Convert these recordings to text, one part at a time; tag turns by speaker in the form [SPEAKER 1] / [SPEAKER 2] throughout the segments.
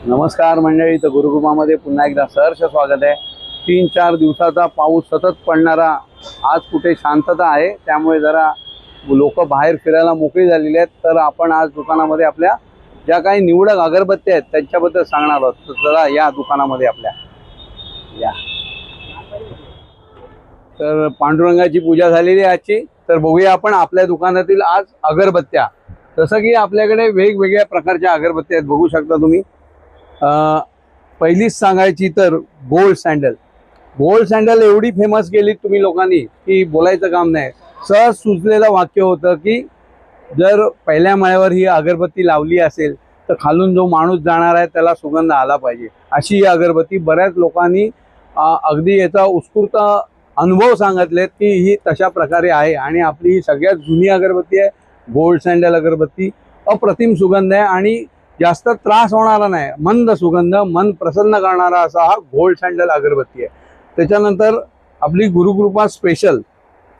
[SPEAKER 1] नमस्कार मंडळी, तर गुरुकृपामध्ये पुन्हा एकदा सहर्ष स्वागत आहे। 3-4 दिवसाचा पाऊस सतत पडणारा, आज कुठे शांतता आहे, त्यामुळे जरा लोक बाहेर फिरायला मोकळी झालेली आहेत। तर आपण आज दुकानामध्ये आपल्या ज्या काही निवडक अगरबत्त्या आहेत त्यांच्याबद्दल सांगणार आहोत। तर जरा या दुकानामध्ये आपल्या या। तर पांडुरंगाची पूजा झालेली आहे आजची। तर बघूया आपण आपल्या दुकानातील आज अगरबत्त्या। जसं की आपल्याकडे वेगवेगळ्या प्रकारच्या अगरबत्त्या आहेत, बघू शकता तुम्ही। पहिलीच सांगायची तर गोल्ड सँडल एवढी फेमस केली तुम्ही लोकांनी की बोलायचं काम नाही। सहज सुचलेलं वाक्य होतं की जर पहिल्या माळ्यावर ही अगरबत्ती लावली असेल तर खालून जो माणूस जाणार आहे त्याला सुगंध आला पाहिजे, अशी ही अगरबत्ती बऱ्याच लोकांनी अगदी याचा उत्स्फूर्त अनुभव सांगितलेत की ही तशा प्रकारे आहे। आणि आपली ही सगळ्यात जुनी अगरबत्ती आहे गोल्ड सँडल अगरबत्ती। अप्रतिम सुगंध आहे आणि जास्त त्रास होणारा नाही, मंद सुगंध, मन प्रसन्न करणारा असा हा गोल्ड सँडल अगरबत्ती आहे। त्याच्यानंतर आपली गुरुकृपा स्पेशल,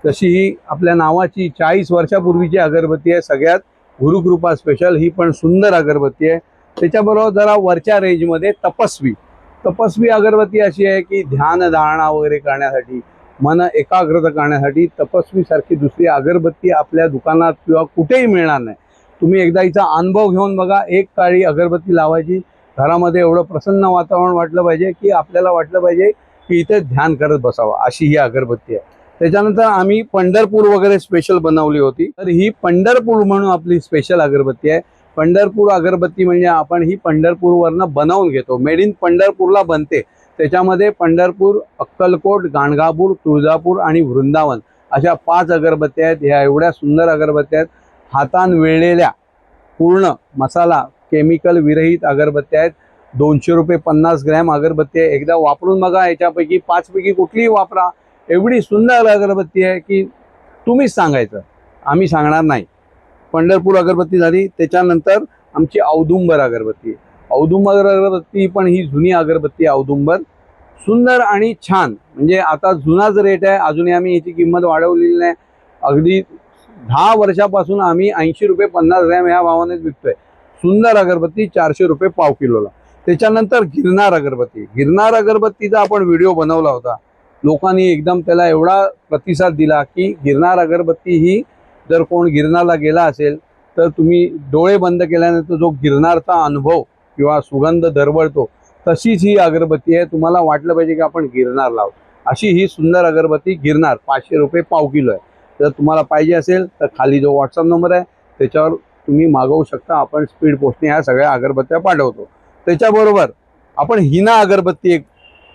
[SPEAKER 1] तशी ही आपल्या नावाची 40 वर्षापूर्वीची अगरबत्ती आहे। सगळ्यात गुरुकृपा स्पेशल ही पण सुंदर अगरबत्ती आहे। त्याच्याबरोबर जरा वरच्या रेंजमध्ये तपस्वी अगरबत्ती अशी आहे की ध्यान धारणा वगैरे करण्यासाठी, मन एकाग्रता करण्यासाठी तपस्वी सारखी दुसरी अगरबत्ती आपल्या दुकानात किंवा कुठेही मिळणार नाही। तुम्ही एकदा हिचा अनुभव घेऊन बघा। एक काळी अगरबत्ती लावायची, घरामध्ये एवढं प्रसन्न वातावरण वाटलं पाहिजे की आपल्याला वाटलं पाहिजे की इथे ध्यान करत बसावं, अशी ही अगरबत्ती आहे। त्याच्यानंतर आम्ही पंढरपूर वगैरे स्पेशल बनवली होती, तर ही पंढरपूर म्हणून आपली स्पेशल अगरबत्ती आहे। पंढरपूर अगरबत्ती म्हणजे आपण ही पंढरपूरवरनं बनवून घेतो, मेड इन पंढरपूरला बनते। त्याच्यामध्ये पंढरपूर, अक्कलकोट, गाणगापूर, तुळजापूर आणि वृंदावन अशा 5 अगरबत्त्या आहेत। ह्या एवढ्या सुंदर अगरबत्त्या आहेत, हातान वेळलेल्या, पूर्ण मसाला केमिकल विरहित अगरबत्त्या आहेत। 200 रुपये 50 ग्रॅम अगरबत्ती आहे। एकदा वापरून बघा, याच्यापैकी 5 पैकी कुठलीही वापरा, एवढी सुंदर अगरबत्ती आहे की तुम्हीच सांगायचं, आम्ही सांगणार नाही। पंढरपूर अगरबत्ती झाली। त्याच्यानंतर आमची औदुंबर अगरबत्ती, औदुंबर अगरबत्ती पण ही जुनी अगरबत्ती आहे। औदुंबर सुंदर आणि छान, म्हणजे आता जुनाच रेट आहे, अजूनही आम्ही याची किंमत वाढवलेली नाही। अगदी 10 वर्षापासून आम्ही 80 रुपये 50 ग्रॅम या भावाने विकतोय। सुंदर अगरबत्ती 400 रुपये पाव किलोला। त्याच्यानंतर गिरनार अगरबत्तीचा आपण व्हिडिओ बनवला होता, लोकांनी एकदम त्याला एवढा प्रतिसाद दिला की गिरनार अगरबत्ती ही जर कोण गिरनारला गेला असेल तर तुम्ही डोळे बंद केल्यानंतर जो गिरनारचा अनुभव किंवा सुगंध दरवळतो, तशीच ही अगरबत्ती आहे। तुम्हाला वाटलं पाहिजे की आपण गिरनार लावू, अशी ही सुंदर अगरबत्ती गिरनार 500 रुपये पाव किलो आहे। जर तुम्हाला पाहिजे असेल तर खाली जो व्हॉट्सअप नंबर आहे त्याच्यावर तुम्ही मागवू शकता, आपण स्पीड पोस्टने ह्या सगळ्या अगरबत्त्या पाठवतो। त्याच्याबरोबर आपण हिना अगरबत्ती, एक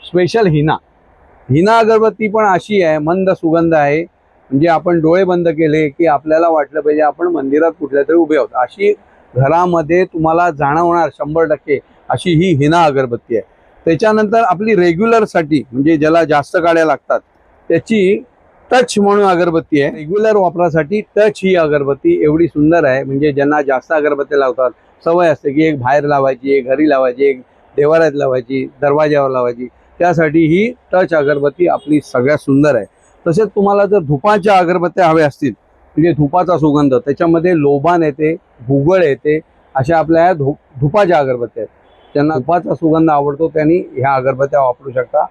[SPEAKER 1] स्पेशल हिना अगरबत्ती पण अशी आहे, मंद सुगंध आहे, म्हणजे आपण डोळे बंद केले की आपल्याला वाटलं पाहिजे आपण मंदिरात कुठल्या तरी उभे आहोत, अशी घरामध्ये तुम्हाला जाणवणार 100%, अशी ही हिना अगरबत्ती आहे। त्याच्यानंतर आपली रेग्युलरसाठी, म्हणजे ज्याला जास्त काड्या लागतात, त्याची टच म्हणून अगरबत्ती आहे। रेग्युलर वापरासाठी टच ही अगरबत्ती एवढी सुंदर आहे, म्हणजे ज्यांना जास्त अगरबत्ती लावतात, सवय असते की एक बाहेर लावायची, एक घरी लावायची, एक देवाऱ्यात लावायची, दरवाज्यावर लावायची, त्यासाठी ही टच अगरबत्ती आपली सगळ्यात सुंदर आहे। तसेच तुम्हाला जर धुपाच्या अगरबत्त्या हव्या असतील, म्हणजे धुपाचा सुगंध, त्याच्यामध्ये लोबान येते, भुगळ येते, अशा आपल्या धुपाच्या अगरबत्त्या आहेत। ज्यांना धुपाचा सुगंध आवडतो त्यांनी ह्या अगरबत्त्या वापरू शकता।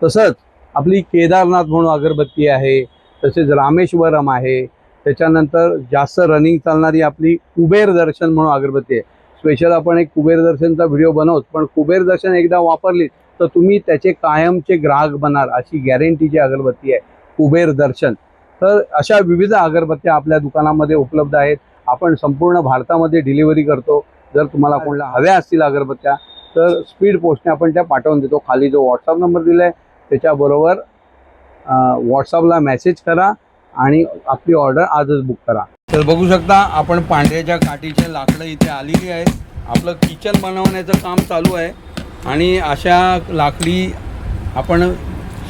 [SPEAKER 1] तसंच आपली केदारनाथ म्हणून अगरबत्ती आहे, तसेच रामेश्वरम आहे। त्याच्यानंतर जास्त रनिंग चालणारी आपली कुबेर दर्शन म्हणून अगरबत्ती आहे। स्पेशल आपण एक कुबेर दर्शनचा व्हिडिओ बनवतो, पण कुबेर दर्शन एकदा वापरली तर तुम्ही त्याचे कायमचे ग्राहक बनाल, अशी गॅरंटीची अगरबत्ती आहे कुबेर दर्शन। तर अशा विविध अगरबत्त्या आपल्या दुकानामध्ये उपलब्ध आहेत। आपण संपूर्ण भारतामध्ये डिलिव्हरी करतो। जर तुम्हाला कोणाला हव्या असतील अगरबत्त्या तर स्पीड पोस्टने आपण त्या पाठवून देतो। खाली जो व्हॉट्सअप नंबर दिला आहे त्याच्याबरोबर व्हॉट्सअपला मेसेज करा आणि आपली ऑर्डर आजच बुक करा। तर बघू शकता आपण पांढऱ्याच्या काठीचे लाकडं इथे आलेली आहेत। आपलं किचन बनवण्याचं काम चालू आहे आणि अशा लाकडी आपण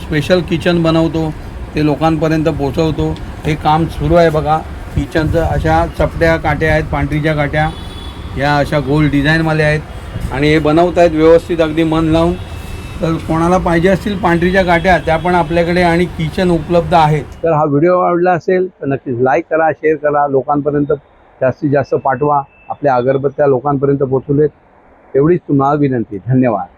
[SPEAKER 1] स्पेशल किचन बनवतो, ते लोकांपर्यंत पोचवतो, हे काम सुरू आहे बघा। किचनचं अशा चपट्या काट्या आहेत, पांढरीच्या काट्या, या अशा गोल डिझाईनवाल्या आहेत आणि हे बनवत आहेत व्यवस्थित, अगदी मन लावून। तर कोणाला पाहिजे असतील पांढरीच्या काट्या, त्या पण आपल्याकडे आणि किचन उपलब्ध आहेत। तर हा व्हिडिओ आवडला असेल तर नक्कीच लाईक करा, शेअर करा, लोकांपर्यंत जास्तीत जास्त पाठवा, आपल्या अगरबत्त्या लोकांपर्यंत पोहोचवलेत। एवढीच तुम्हाला विनंती. धन्यवाद.